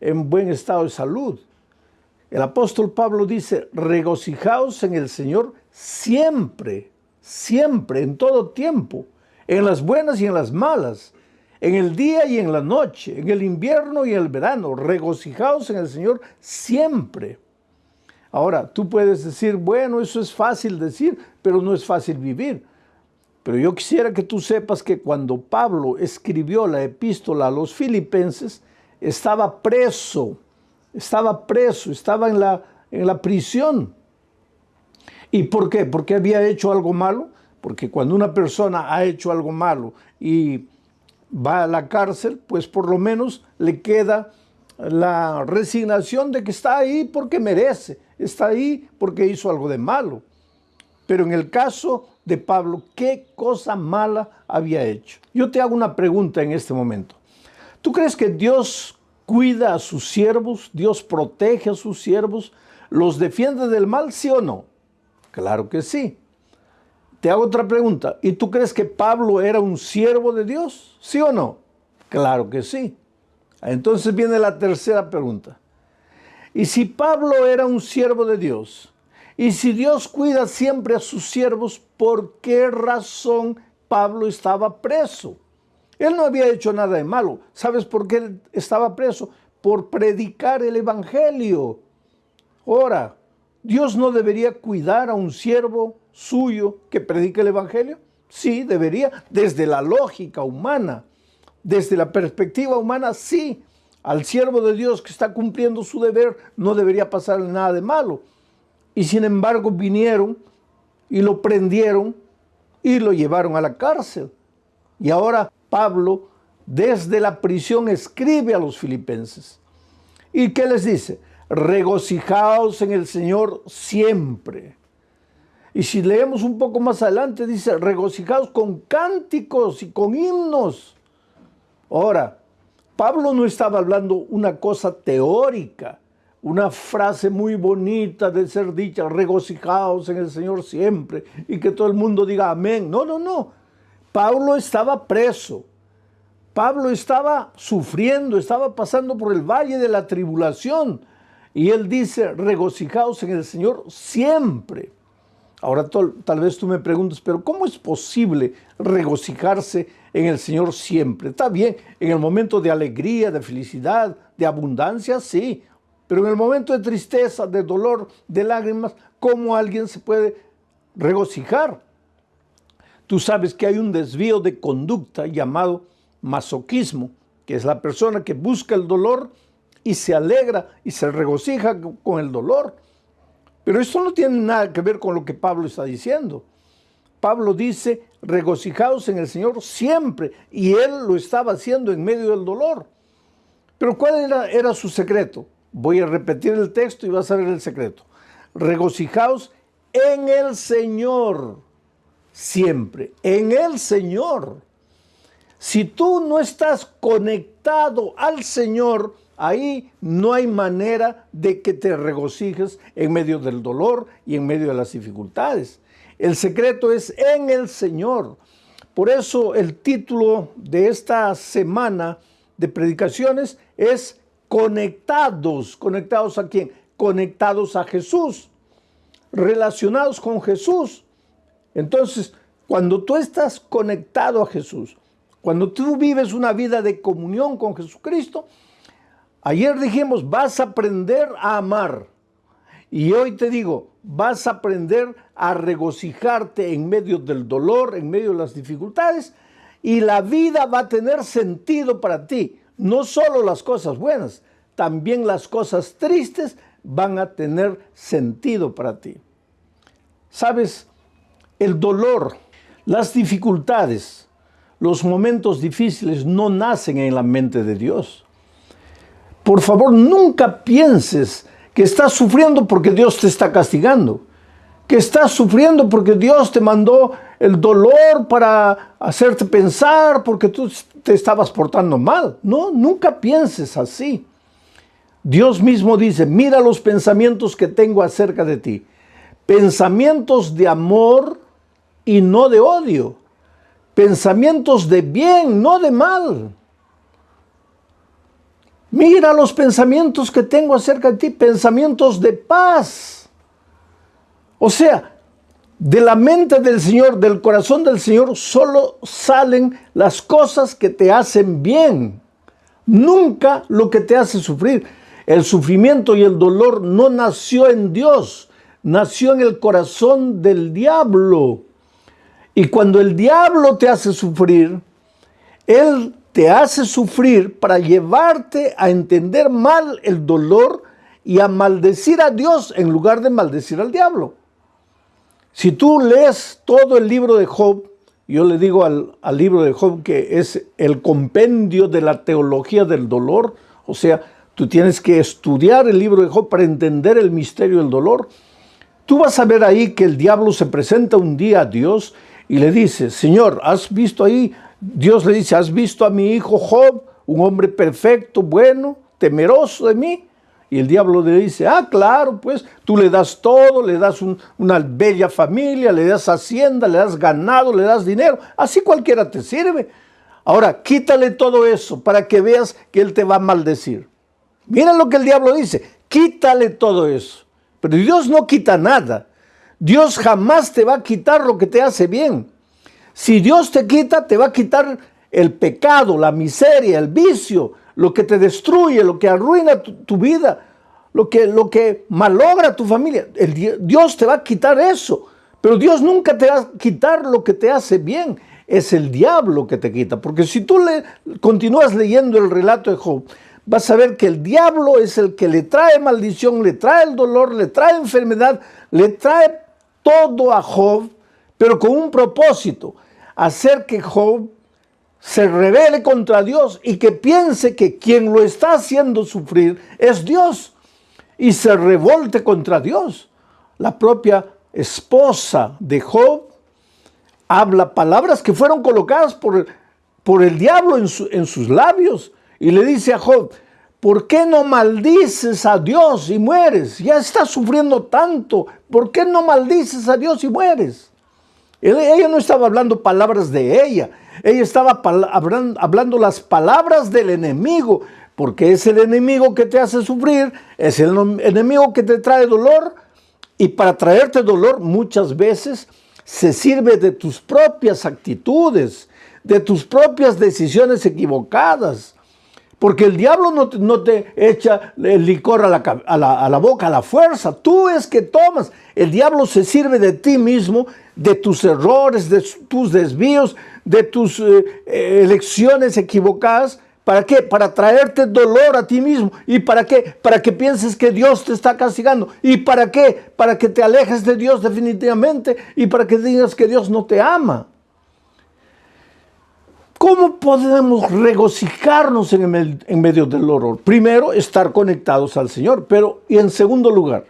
en buen estado de salud. El apóstol Pablo dice, regocijaos en el Señor siempre, siempre, en todo tiempo, en las buenas y en las malas, en el día y en la noche, en el invierno y en el verano, regocijaos en el Señor siempre. Ahora, tú puedes decir, bueno, eso es fácil decir, pero no es fácil vivir. Pero yo quisiera que tú sepas que cuando Pablo escribió la epístola a los filipenses, estaba preso, estaba en la prisión. ¿Y por qué? ¿Porque había hecho algo malo? Porque cuando una persona ha hecho algo malo y va a la cárcel, pues por lo menos le queda la resignación de que está ahí porque merece, está ahí porque hizo algo de malo. Pero en el caso de Pablo, ¿qué cosa mala había hecho? Yo te hago una pregunta en este momento. ¿Tú crees que Dios cuida a sus siervos? ¿Dios protege a sus siervos? ¿Los defiende del mal, sí o no? Claro que sí. Te hago otra pregunta. ¿Y tú crees que Pablo era un siervo de Dios? ¿Sí o no? Claro que sí. Entonces viene la tercera pregunta. ¿Y si Pablo era un siervo de Dios? ¿Y si Dios cuida siempre a sus siervos, por qué razón Pablo estaba preso? Él no había hecho nada de malo. ¿Sabes por qué él estaba preso? Por predicar el evangelio. Ahora, ¿Dios no debería cuidar a un siervo suyo que predique el evangelio? Sí, debería, desde la lógica humana, desde la perspectiva humana, sí. Al siervo de Dios que está cumpliendo su deber no debería pasarle nada de malo. Y sin embargo vinieron y lo prendieron y lo llevaron a la cárcel. Y ahora Pablo desde la prisión escribe a los filipenses. ¿Y qué les dice? Regocijaos en el Señor siempre. Y si leemos un poco más adelante, dice, regocijaos con cánticos y con himnos. Ahora, Pablo no estaba hablando una cosa teórica, una frase muy bonita de ser dicha, regocijaos en el Señor siempre, y que todo el mundo diga amén. No, no, no. Pablo estaba preso. Pablo estaba sufriendo, estaba pasando por el valle de la tribulación. Y él dice, regocijaos en el Señor siempre. Ahora tal vez tú me preguntes, pero ¿cómo es posible regocijarse en el Señor siempre? Está bien, en el momento de alegría, de felicidad, de abundancia, sí. Pero en el momento de tristeza, de dolor, de lágrimas, ¿cómo alguien se puede regocijar? Tú sabes que hay un desvío de conducta llamado masoquismo, que es la persona que busca el dolor y se alegra y se regocija con el dolor. Pero esto no tiene nada que ver con lo que Pablo está diciendo. Pablo dice, regocijaos en el Señor siempre, y él lo estaba haciendo en medio del dolor. Pero ¿cuál era su secreto? Voy a repetir el texto y vas a ver el secreto. Regocijaos en el Señor siempre, en el Señor. Si tú no estás conectado al Señor, ahí no hay manera de que te regocijes en medio del dolor y en medio de las dificultades. El secreto es en el Señor. Por eso el título de esta semana de predicaciones es conectados. ¿Conectados a quién? Conectados a Jesús, relacionados con Jesús. Entonces, cuando tú estás conectado a Jesús, cuando tú vives una vida de comunión con Jesucristo, ayer dijimos, vas a aprender a amar. Y hoy te digo, vas a aprender a regocijarte en medio del dolor, en medio de las dificultades, y la vida va a tener sentido para ti. No solo las cosas buenas, también las cosas tristes van a tener sentido para ti. ¿Sabes? El dolor, las dificultades, los momentos difíciles no nacen en la mente de Dios. Por favor, nunca pienses que estás sufriendo porque Dios te está castigando, que estás sufriendo porque Dios te mandó el dolor para hacerte pensar porque tú te estabas portando mal. No, nunca pienses así. Dios mismo dice, mira los pensamientos que tengo acerca de ti. Pensamientos de amor y no de odio. Pensamientos de bien, no de mal. Mira los pensamientos que tengo acerca de ti, pensamientos de paz. O sea, de la mente del Señor, del corazón del Señor, solo salen las cosas que te hacen bien. Nunca lo que te hace sufrir. El sufrimiento y el dolor no nació en Dios, nació en el corazón del diablo. Y cuando el diablo te hace sufrir, él te hace sufrir para llevarte a entender mal el dolor y a maldecir a Dios en lugar de maldecir al diablo. Si tú lees todo el libro de Job, yo le digo al libro de Job que es el compendio de la teología del dolor, o sea, tú tienes que estudiar el libro de Job para entender el misterio del dolor. Tú vas a ver ahí que el diablo se presenta un día a Dios y le dice, Señor, ¿has visto ahí? Dios le dice, ¿has visto a mi hijo Job, un hombre perfecto, bueno, temeroso de mí? Y el diablo le dice, claro, pues tú le das todo, le das una bella familia, le das hacienda, le das ganado, le das dinero, así cualquiera te sirve. Ahora, quítale todo eso para que veas que él te va a maldecir. Mira lo que el diablo dice, quítale todo eso. Pero Dios no quita nada. Dios jamás te va a quitar lo que te hace bien. Si Dios te quita, te va a quitar el pecado, la miseria, el vicio, lo que te destruye, lo que arruina tu vida, lo que malogra tu familia. Dios te va a quitar eso, pero Dios nunca te va a quitar lo que te hace bien. Es el diablo que te quita, porque si tú continúas leyendo el relato de Job, vas a ver que el diablo es el que le trae maldición, le trae el dolor, le trae enfermedad, le trae todo a Job, pero con un propósito, hacer que Job se rebele contra Dios y que piense que quien lo está haciendo sufrir es Dios y se revolte contra Dios. La propia esposa de Job habla palabras que fueron colocadas por el diablo en sus labios y le dice a Job, ¿por qué no maldices a Dios y mueres? Ya estás sufriendo tanto, ¿por qué no maldices a Dios y mueres? Ella no estaba hablando palabras de ella estaba hablando las palabras del enemigo, porque es el enemigo que te hace sufrir, es el enemigo que te trae dolor, y para traerte dolor muchas veces se sirve de tus propias actitudes, de tus propias decisiones equivocadas, porque el diablo no te echa el licor a la boca a la fuerza, tú es que tomas. El diablo se sirve de ti mismo, de tus errores, de tus desvíos, de tus elecciones equivocadas. ¿Para qué? Para traerte dolor a ti mismo. ¿Y para qué? Para que pienses que Dios te está castigando. ¿Y para qué? Para que te alejes de Dios definitivamente y para que digas que Dios no te ama. ¿Cómo podemos regocijarnos en medio del dolor? Primero, estar conectados al Señor, pero y en segundo lugar,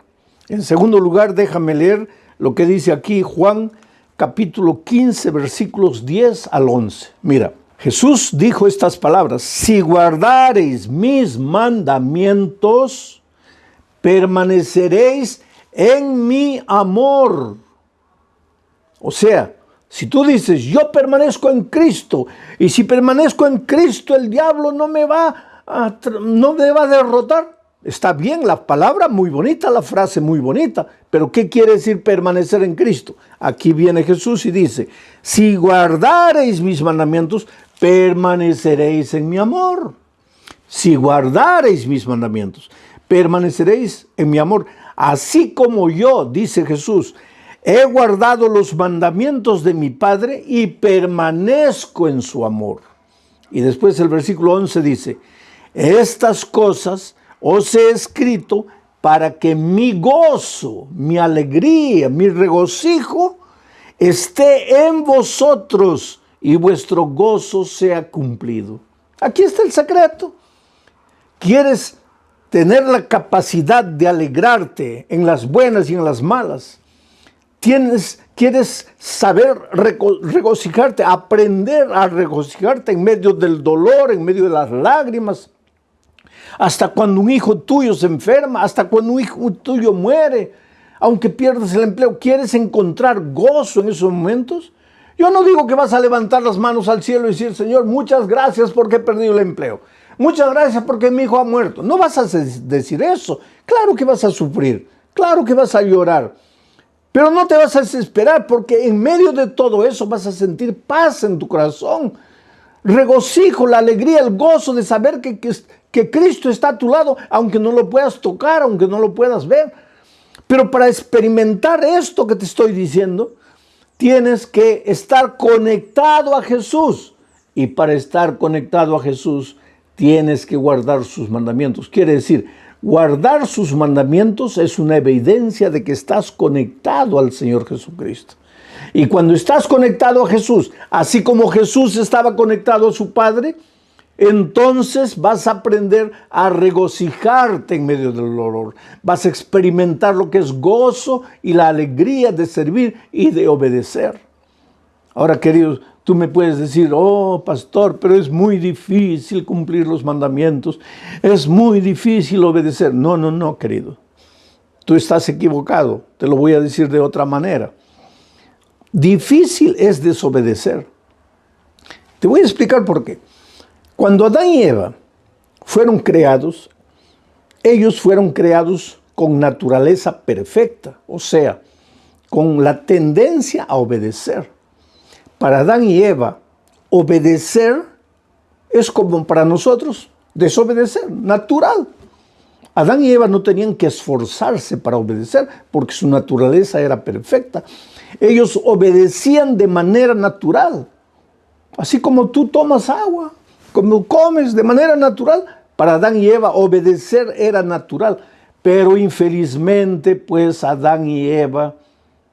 déjame leer lo que dice aquí Juan capítulo 15, versículos 10 al 11. Mira, Jesús dijo estas palabras, si guardareis mis mandamientos, permaneceréis en mi amor. O sea, si tú dices, yo permanezco en Cristo, y si permanezco en Cristo, el diablo no me va a derrotar. Está bien la palabra, muy bonita, la frase muy bonita, pero ¿qué quiere decir permanecer en Cristo? Aquí viene Jesús y dice, si guardareis mis mandamientos, permaneceréis en mi amor. Si guardareis mis mandamientos, permaneceréis en mi amor. Así como yo, dice Jesús, he guardado los mandamientos de mi Padre y permanezco en su amor. Y después el versículo 11 dice, estas cosas os he escrito para que mi gozo, mi alegría, mi regocijo esté en vosotros y vuestro gozo sea cumplido. Aquí está el secreto. ¿Quieres tener la capacidad de alegrarte en las buenas y en las malas? ¿Quieres saber regocijarte, aprender a regocijarte en medio del dolor, en medio de las lágrimas? Hasta cuando un hijo tuyo se enferma, hasta cuando un hijo tuyo muere, aunque pierdas el empleo, ¿quieres encontrar gozo en esos momentos? Yo no digo que vas a levantar las manos al cielo y decir, Señor, muchas gracias porque he perdido el empleo. muchas gracias porque mi hijo ha muerto. No vas a decir eso. Claro que vas a sufrir, claro que vas a llorar, pero no te vas a desesperar porque en medio de todo eso vas a sentir paz en tu corazón, regocijo, la alegría, el gozo de saber que Cristo está a tu lado, aunque no lo puedas tocar, aunque no lo puedas ver. Pero para experimentar esto que te estoy diciendo, tienes que estar conectado a Jesús. Y para estar conectado a Jesús, tienes que guardar sus mandamientos. Quiere decir, guardar sus mandamientos es una evidencia de que estás conectado al Señor Jesucristo. Y cuando estás conectado a Jesús, así como Jesús estaba conectado a su Padre, entonces vas a aprender a regocijarte en medio del dolor. Vas a experimentar lo que es gozo y la alegría de servir y de obedecer. Ahora, queridos, tú me puedes decir, oh, pastor, pero es muy difícil cumplir los mandamientos. Es muy difícil obedecer. No, no, no, querido. Tú estás equivocado. Te lo voy a decir de otra manera. Difícil es desobedecer. Te voy a explicar por qué. Cuando Adán y Eva fueron creados, ellos fueron creados con naturaleza perfecta, o sea, con la tendencia a obedecer. Para Adán y Eva, obedecer es como para nosotros desobedecer, natural. Adán y Eva no tenían que esforzarse para obedecer porque su naturaleza era perfecta. Ellos obedecían de manera natural, así como tú tomas agua, como comes de manera natural. Para Adán y Eva obedecer era natural, pero infelizmente pues Adán y Eva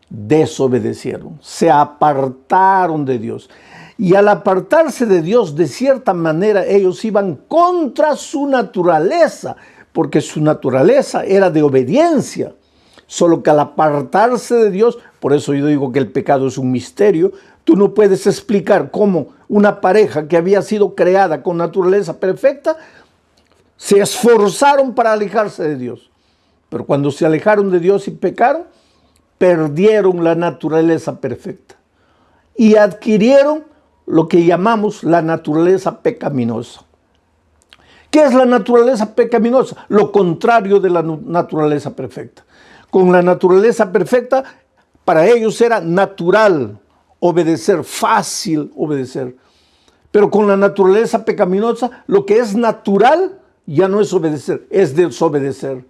desobedecieron, se apartaron de Dios. Y al apartarse de Dios, de cierta manera, ellos iban contra su naturaleza, porque su naturaleza era de obediencia. Solo que al apartarse de Dios, por eso yo digo que el pecado es un misterio, tú no puedes explicar cómo una pareja que había sido creada con naturaleza perfecta, se esforzaron para alejarse de Dios. Pero cuando se alejaron de Dios y pecaron, perdieron la naturaleza perfecta y adquirieron lo que llamamos la naturaleza pecaminosa. ¿Qué es la naturaleza pecaminosa? Lo contrario de la naturaleza perfecta. Con la naturaleza perfecta, para ellos era natural obedecer, fácil obedecer. Pero con la naturaleza pecaminosa, lo que es natural ya no es obedecer, es desobedecer.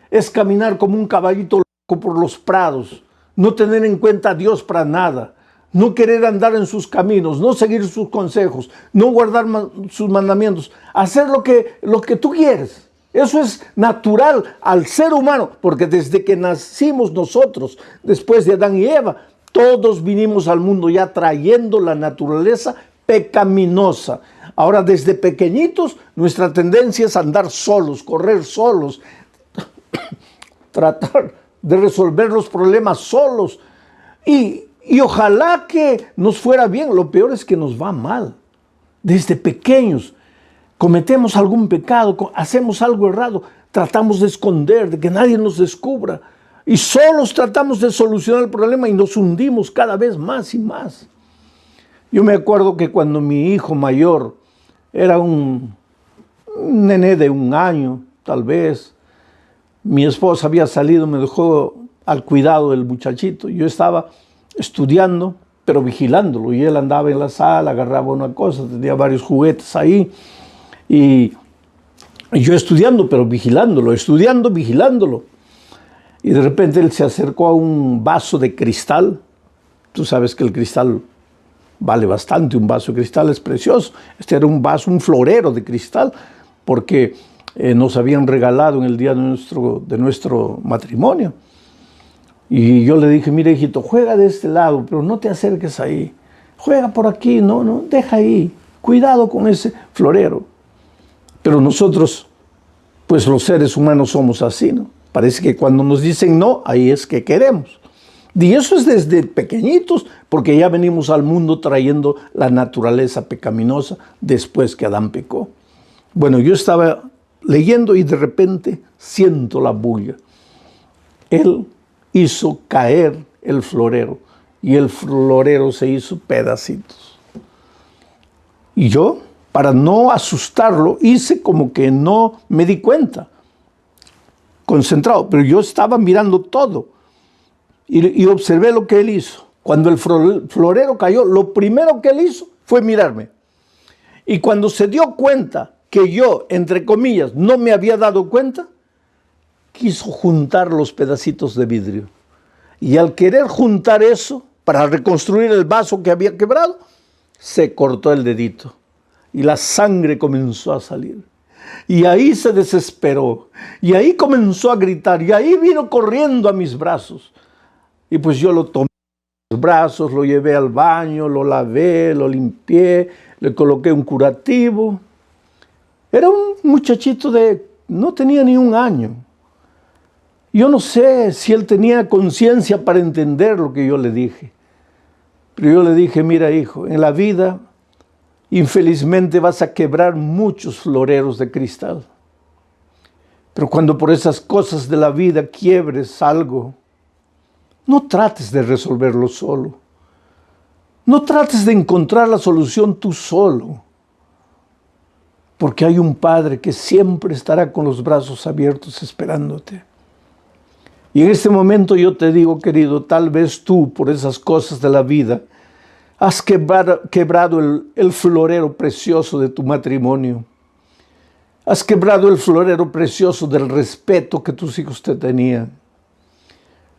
Es caminar como un caballito loco por los prados, no tener en cuenta a Dios para nada, no querer andar en sus caminos, no seguir sus consejos, no guardar sus mandamientos, hacer lo que tú quieres. Eso es natural al ser humano, porque desde que nacimos nosotros, después de Adán y Eva, todos vinimos al mundo ya trayendo la naturaleza pecaminosa. Ahora, desde pequeñitos, nuestra tendencia es andar solos, correr solos, tratar de resolver los problemas solos. Y ojalá que nos fuera bien. Lo peor es que nos va mal. Desde pequeños cometemos algún pecado, hacemos algo errado, tratamos de esconder, de que nadie nos descubra. Y solos tratamos de solucionar el problema y nos hundimos cada vez más y más. Yo me acuerdo que cuando mi hijo mayor era un nené de 1 año, tal vez, mi esposa había salido, me dejó al cuidado del muchachito. Yo estaba estudiando, pero vigilándolo. Y él andaba en la sala, agarraba una cosa, tenía varios juguetes ahí. Y yo estudiando, pero vigilándolo, estudiando, vigilándolo. Y de repente él se acercó a un vaso de cristal. Tú sabes que el cristal vale bastante, un vaso de cristal es precioso. Este era un vaso, un florero de cristal, porque nos habían regalado en el día de nuestro matrimonio. Y yo le dije, mira hijito, juega de este lado, pero no te acerques ahí. Juega por aquí, no, deja ahí. Cuidado con ese florero. Pero nosotros, pues los seres humanos somos así, ¿no? Parece que cuando nos dicen no, ahí es que queremos. Y eso es desde pequeñitos, porque ya venimos al mundo trayendo la naturaleza pecaminosa después que Adán pecó. Bueno, yo estaba leyendo y de repente siento la bulla. Él hizo caer el florero y el florero se hizo pedacitos. Y yo, para no asustarlo, hice como que no me di cuenta, concentrado, pero yo estaba mirando todo y observé lo que él hizo. Cuando el florero cayó, lo primero que él hizo fue mirarme. Y cuando se dio cuenta que yo, entre comillas, no me había dado cuenta, quiso juntar los pedacitos de vidrio. Y al querer juntar eso, para reconstruir el vaso que había quebrado, se cortó el dedito. Y la sangre comenzó a salir. Y ahí se desesperó. Y ahí comenzó a gritar. Y ahí vino corriendo a mis brazos. Y pues yo lo tomé en los brazos, lo llevé al baño, lo lavé, lo limpié, le coloqué un curativo. Era un muchachito no tenía ni un año. Yo no sé si él tenía conciencia para entender lo que yo le dije. Pero yo le dije, mira hijo, en la vida infelizmente vas a quebrar muchos floreros de cristal. Pero cuando por esas cosas de la vida quiebres algo, no trates de resolverlo solo. No trates de encontrar la solución tú solo. Porque hay un Padre que siempre estará con los brazos abiertos esperándote. Y en este momento yo te digo, querido, tal vez tú, por esas cosas de la vida, has quebrado el florero precioso de tu matrimonio. Has quebrado el florero precioso del respeto que tus hijos te tenían.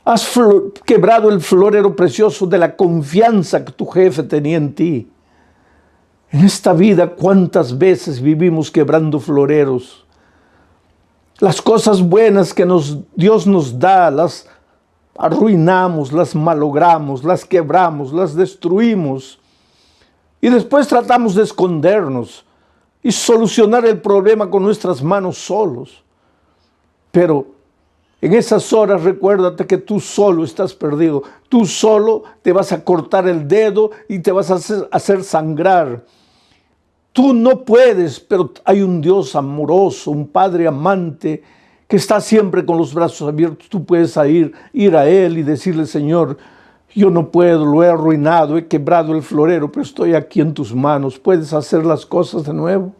Has quebrado el florero precioso de la confianza que tu jefe tenía en ti. En esta vida, ¿cuántas veces vivimos quebrando floreros? Las cosas buenas que Dios nos da, las arruinamos, las malogramos, las quebramos, las destruimos. Y después tratamos de escondernos y solucionar el problema con nuestras manos solos. Pero en esas horas recuérdate que tú solo estás perdido. Tú solo te vas a cortar el dedo y te vas a hacer sangrar. Tú no puedes, pero hay un Dios amoroso, un Padre amante que está siempre con los brazos abiertos. Tú puedes ir a Él y decirle, Señor, yo no puedo, lo he arruinado, he quebrado el florero, pero estoy aquí en tus manos. ¿Puedes hacer las cosas de nuevo?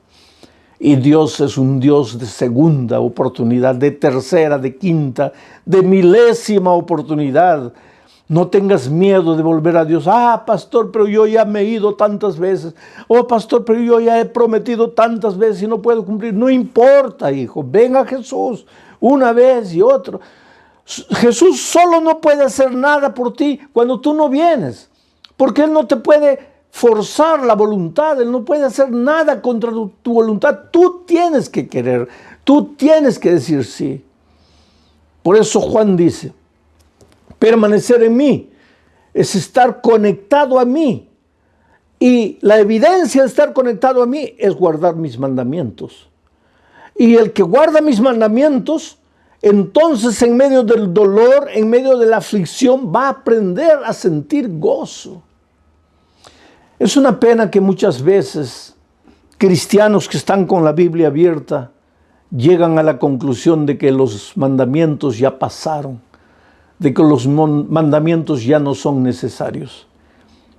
Y Dios es un Dios de segunda oportunidad, de tercera, de quinta, de milésima oportunidad. No tengas miedo de volver a Dios. Ah, pastor, pero yo ya me he ido tantas veces. Oh, pastor, pero yo ya he prometido tantas veces y no puedo cumplir. No importa, hijo. Ven a Jesús una vez y otra. Jesús solo no puede hacer nada por ti cuando tú no vienes. Porque Él no te puede forzar la voluntad. Él no puede hacer nada contra tu voluntad. Tú tienes que querer. Tú tienes que decir sí. Por eso Juan dice, permanecer en mí es estar conectado a mí. Y la evidencia de estar conectado a mí es guardar mis mandamientos. Y el que guarda mis mandamientos, entonces en medio del dolor, en medio de la aflicción, va a aprender a sentir gozo. Es una pena que muchas veces cristianos que están con la Biblia abierta llegan a la conclusión de que los mandamientos ya pasaron, de que los mandamientos ya no son necesarios,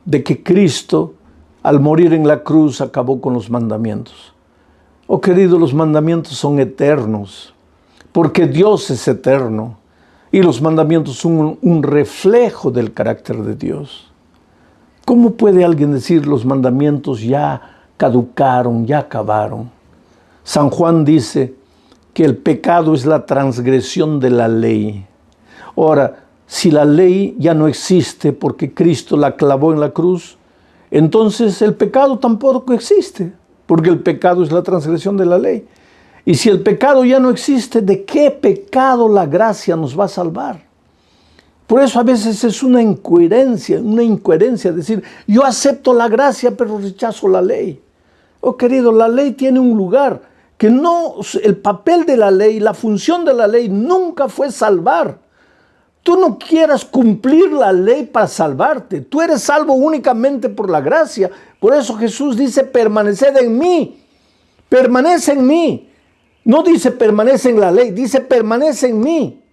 de que Cristo, al morir en la cruz, acabó con los mandamientos. Oh querido, los mandamientos son eternos, porque Dios es eterno, y los mandamientos son un reflejo del carácter de Dios. ¿Cómo puede alguien decir los mandamientos ya caducaron, ya acabaron? San Juan dice que el pecado es la transgresión de la ley. Ahora, si la ley ya no existe porque Cristo la clavó en la cruz, entonces el pecado tampoco existe, porque el pecado es la transgresión de la ley. Y si el pecado ya no existe, ¿de qué pecado la gracia nos va a salvar? Por eso a veces es una incoherencia decir, yo acepto la gracia pero rechazo la ley. Oh querido, la ley tiene un lugar que no, el papel de la ley, la función de la ley nunca fue salvar. Tú no quieras cumplir la ley para salvarte. Tú eres salvo únicamente por la gracia. Por eso Jesús dice, permaneced en mí. Permanece en mí. No dice permanece en la ley, dice permanece en mí.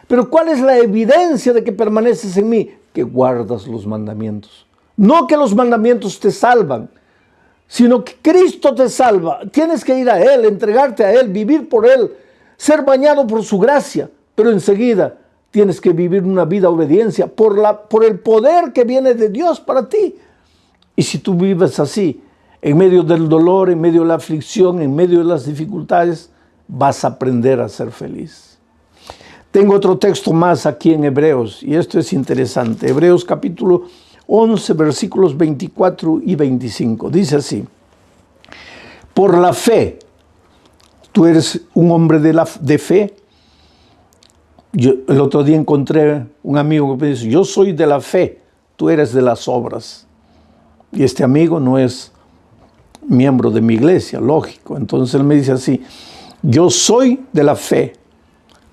Pero ¿cuál es la evidencia de que permaneces en mí? Que guardas los mandamientos. No que los mandamientos te salvan. sino que Cristo te salva. Tienes que ir a Él, entregarte a Él, vivir por Él, ser bañado por su gracia, pero enseguida tienes que vivir una vida de obediencia por el poder que viene de Dios para ti. Y si tú vives así, en medio del dolor, en medio de la aflicción, en medio de las dificultades, vas a aprender a ser feliz. Tengo otro texto más aquí en Hebreos, y esto es interesante. Hebreos capítulo 11, versículos 24 y 25. Dice así: por la fe, tú eres un hombre de fe. Yo el otro día encontré un amigo que me dice: yo soy de la fe, tú eres de las obras. Y este amigo no es miembro de mi iglesia, lógico. Entonces él me dice así: yo soy de la fe,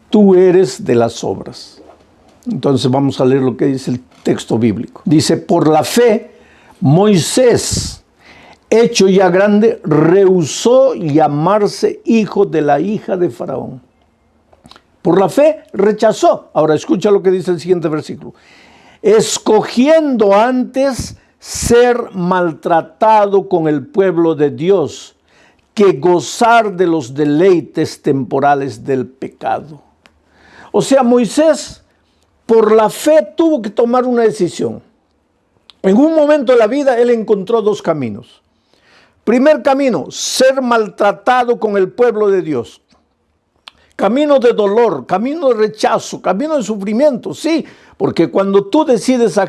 tú eres de las obras. Entonces vamos a leer lo que dice el texto bíblico. Dice: por la fe, Moisés, hecho ya grande, rehusó llamarse hijo de la hija de Faraón. Por la fe rechazó. Ahora escucha lo que dice el siguiente versículo: escogiendo antes ser maltratado con el pueblo de Dios que gozar de los deleites temporales del pecado. O sea, Moisés, por la fe, tuvo que tomar una decisión. En un momento de la vida, él encontró dos caminos. Primer camino: ser maltratado con el pueblo de Dios. Camino de dolor, camino de rechazo, camino de sufrimiento, sí, porque cuando tú decides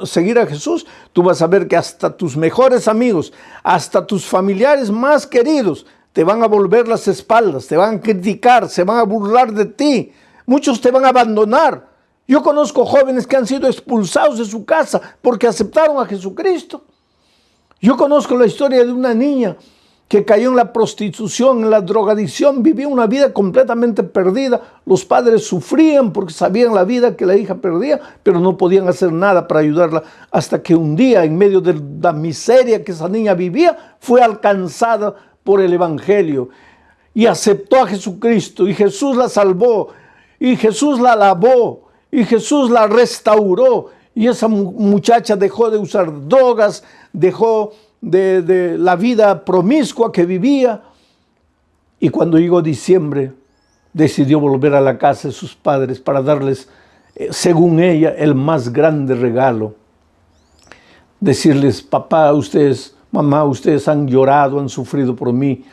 seguir a Jesús, tú vas a ver que hasta tus mejores amigos, hasta tus familiares más queridos, te van a volver las espaldas, te van a criticar, se van a burlar de ti. Muchos te van a abandonar. Yo conozco jóvenes que han sido expulsados de su casa porque aceptaron a Jesucristo. Yo conozco la historia de una niña que cayó en la prostitución, en la drogadicción, vivía una vida completamente perdida. Los padres sufrían porque sabían la vida que la hija perdía, pero no podían hacer nada para ayudarla, hasta que un día, en medio de la miseria que esa niña vivía, fue alcanzada por el Evangelio y aceptó a Jesucristo, y Jesús la salvó, y Jesús la lavó, y Jesús la restauró, y esa muchacha dejó de usar drogas, dejó de la vida promiscua que vivía, y cuando llegó diciembre decidió volver a la casa de sus padres para darles, según ella, el más grande regalo. Decirles: papá, ustedes, mamá, ustedes han llorado, han sufrido por mí,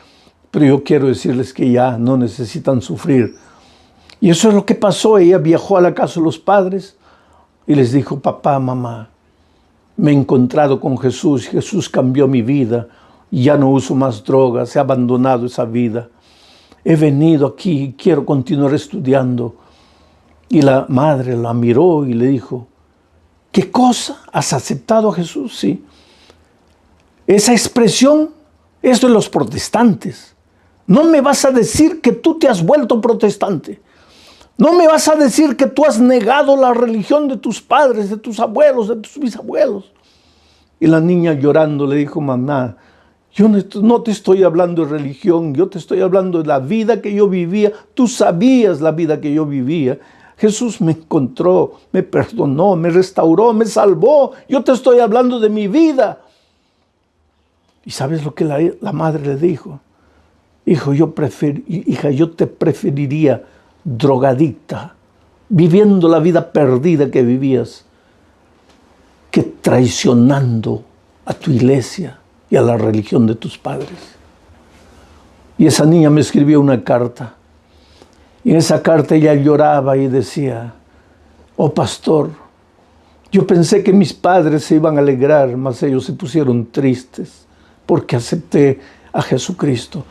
pero yo quiero decirles que ya no necesitan sufrir. Y eso es lo que pasó. Ella viajó a la casa de los padres y les dijo: papá, mamá, me he encontrado con Jesús, Jesús cambió mi vida, ya no uso más drogas, he abandonado esa vida. He venido aquí y quiero continuar estudiando. Y la madre la miró y le dijo: ¿qué cosa? ¿Has aceptado a Jesús? Sí. Esa expresión es de los protestantes. No me vas a decir que tú te has vuelto protestante. No me vas a decir que tú has negado la religión de tus padres, de tus abuelos, de tus bisabuelos. Y la niña llorando le dijo: mamá, yo no te estoy hablando de religión, yo te estoy hablando de la vida que yo vivía. Tú sabías la vida que yo vivía. Jesús me encontró, me perdonó, me restauró, me salvó. Yo te estoy hablando de mi vida. ¿Y sabes lo que la madre le dijo? Hija, yo te preferiría drogadicta, viviendo la vida perdida que vivías, que traicionando a tu iglesia y a la religión de tus padres. Y esa niña me escribió una carta. Y en esa carta ella lloraba y decía: oh pastor, yo pensé que mis padres se iban a alegrar, mas ellos se pusieron tristes porque acepté a Jesucristo.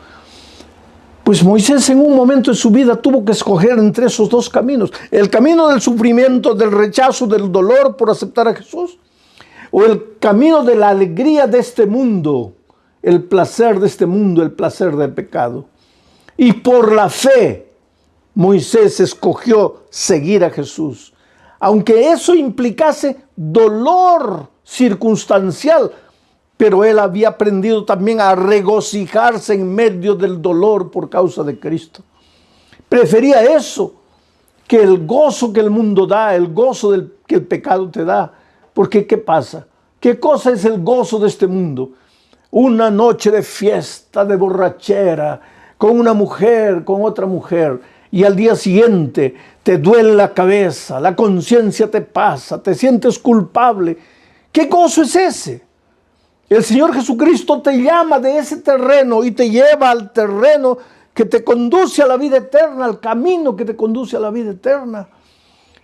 Pues Moisés en un momento de su vida tuvo que escoger entre esos dos caminos: el camino del sufrimiento, del rechazo, del dolor por aceptar a Jesús, o el camino de la alegría de este mundo, el placer de este mundo, el placer del pecado. Y por la fe, Moisés escogió seguir a Jesús, aunque eso implicase dolor circunstancial, pero él había aprendido también a regocijarse en medio del dolor por causa de Cristo. Prefería eso que el gozo que el mundo da, el gozo que el pecado te da. Porque ¿qué pasa? ¿Qué cosa es el gozo de este mundo? una noche de fiesta, de borrachera, con una mujer, con otra mujer, y al día siguiente te duele la cabeza, la conciencia te pasa, te sientes culpable. ¿Qué gozo es ese? El Señor Jesucristo te llama de ese terreno y te lleva al terreno que te conduce a la vida eterna, al camino que te conduce a la vida eterna.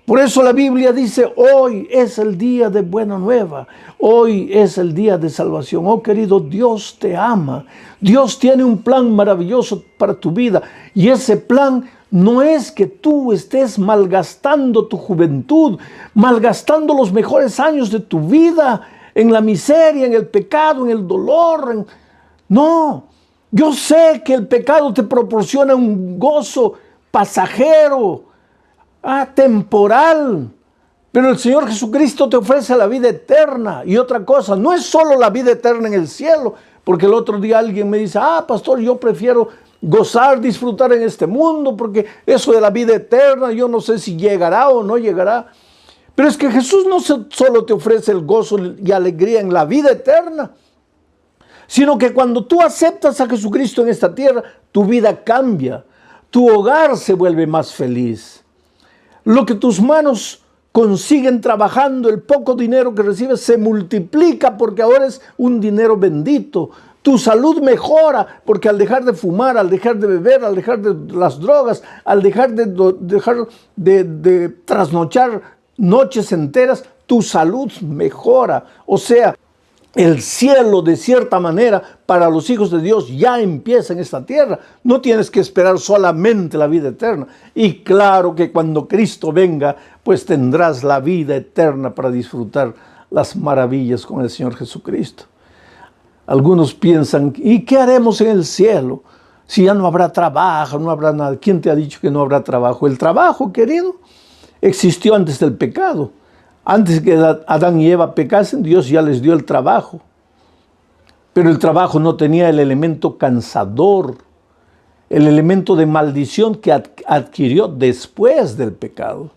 Por eso la Biblia dice, hoy es el día de buena nueva, hoy es el día de salvación. Oh querido, Dios te ama, Dios tiene un plan maravilloso para tu vida y ese plan no es que tú estés malgastando tu juventud, malgastando los mejores años de tu vida en la miseria, en el pecado, en el dolor. No, yo sé que el pecado te proporciona un gozo pasajero, temporal, pero el Señor Jesucristo te ofrece la vida eterna. Y otra cosa, no es solo la vida eterna en el cielo, porque el otro día alguien me dice, pastor, yo prefiero gozar, disfrutar en este mundo, porque eso de la vida eterna, yo no sé si llegará o no llegará. Pero es que Jesús no solo te ofrece el gozo y alegría en la vida eterna, sino que cuando tú aceptas a Jesucristo en esta tierra, tu vida cambia, tu hogar se vuelve más feliz. Lo que tus manos consiguen trabajando, el poco dinero que recibes, se multiplica porque ahora es un dinero bendito. Tu salud mejora porque al dejar de fumar, al dejar de beber, al dejar de las drogas, al dejar de trasnochar noches enteras, tu salud mejora. O sea, el cielo, de cierta manera, para los hijos de Dios ya empieza en esta tierra. No tienes que esperar solamente la vida eterna. Y claro que cuando Cristo venga, pues tendrás la vida eterna para disfrutar las maravillas con el Señor Jesucristo. Algunos piensan, ¿y qué haremos en el cielo? Si ya no habrá trabajo, no habrá nada. ¿Quién te ha dicho que no habrá trabajo? El trabajo, querido, existió antes del pecado. Antes que Adán y Eva pecasen, Dios ya les dio el trabajo. Pero el trabajo no tenía el elemento cansador, el elemento de maldición que adquirió después del pecado.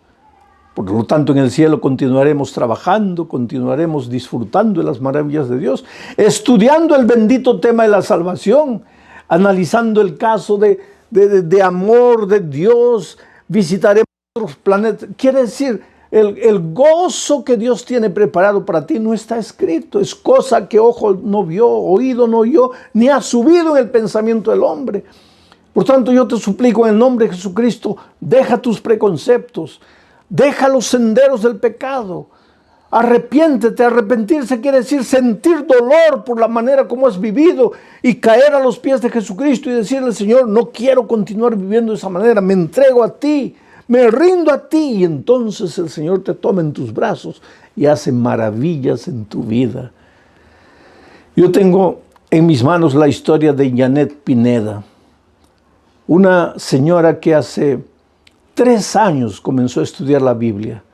Por lo tanto, en el cielo continuaremos trabajando, continuaremos disfrutando de las maravillas de Dios, estudiando el bendito tema de la salvación, analizando el caso de amor de Dios, visitaremos otros planetas. Quiere decir, el gozo que Dios tiene preparado para ti no está escrito. Es cosa que ojo no vio, oído no oyó, ni ha subido en el pensamiento del hombre. Por tanto, yo te suplico en el nombre de Jesucristo, deja tus preconceptos, deja los senderos del pecado. Arrepiéntete. Arrepentirse quiere decir sentir dolor por la manera como has vivido y caer a los pies de Jesucristo y decirle, Señor, no quiero continuar viviendo de esa manera, me entrego a ti. Me rindo a ti, y entonces el Señor te toma en tus brazos y hace maravillas en tu vida. Yo tengo en mis manos la historia de Janet Pineda, una señora que hace 3 años comenzó a estudiar la Biblia.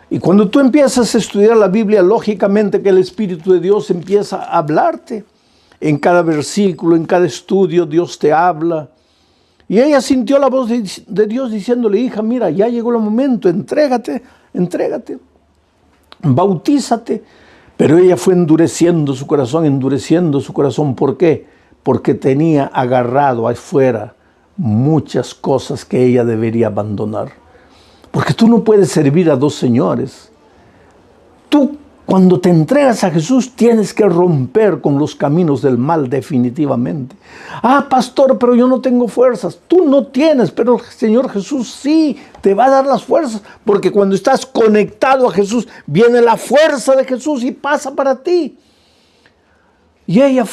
Y cuando tú empiezas a estudiar la Biblia, lógicamente que el Espíritu de Dios empieza a hablarte. En cada versículo, en cada estudio, Dios te habla. Y ella sintió la voz de Dios diciéndole, hija, mira, ya llegó el momento, entrégate, bautízate. Pero ella fue endureciendo su corazón. ¿Por qué? Porque tenía agarrado afuera muchas cosas que ella debería abandonar. Porque tú no puedes servir a 2 señores. Tú, cuando te entregas a Jesús, tienes que romper con los caminos del mal definitivamente. Pastor, pero yo no tengo fuerzas. Tú no tienes, pero el Señor Jesús sí te va a dar las fuerzas. Porque cuando estás conectado a Jesús, viene la fuerza de Jesús y pasa para ti. Y ella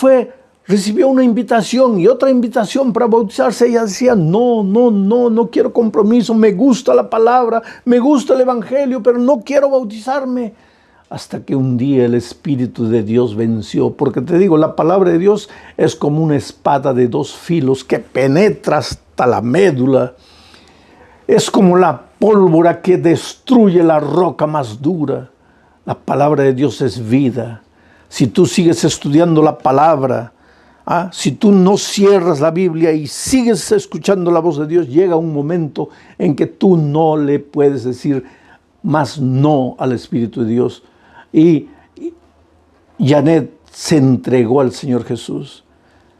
recibió una invitación y otra invitación para bautizarse. Ella decía, no quiero compromiso. Me gusta la palabra, me gusta el evangelio, pero no quiero bautizarme. Hasta que un día el Espíritu de Dios venció. Porque te digo, la palabra de Dios es como una espada de 2 filos que penetra hasta la médula. Es como la pólvora que destruye la roca más dura. La palabra de Dios es vida. Si tú sigues estudiando la palabra, si tú no cierras la Biblia y sigues escuchando la voz de Dios, llega un momento en que tú no le puedes decir más no al Espíritu de Dios. Y Janet se entregó al Señor Jesús.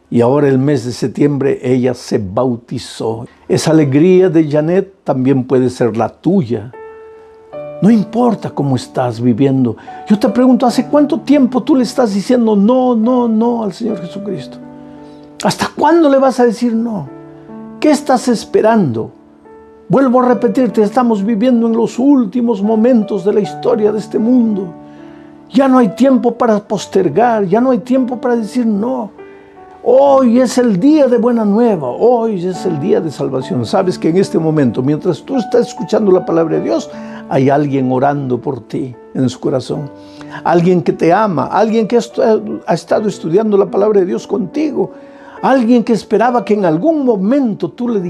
Y ahora el mes de septiembre ella se bautizó. Esa alegría de Janet también puede ser la tuya. No importa cómo estás viviendo. Yo te pregunto, ¿hace cuánto tiempo tú le estás diciendo no, no, no al Señor Jesucristo? ¿Hasta cuándo le vas a decir no? ¿Qué estás esperando? Vuelvo a repetirte, estamos viviendo en los últimos momentos de la historia de este mundo. Ya no hay tiempo para postergar, ya no hay tiempo para decir no. Hoy es el día de buena nueva, hoy es el día de salvación. Sabes que en este momento, mientras tú estás escuchando la palabra de Dios, hay alguien orando por ti en su corazón. Alguien que te ama, alguien que ha estado estudiando la palabra de Dios contigo. Alguien que esperaba que en algún momento tú le dijeras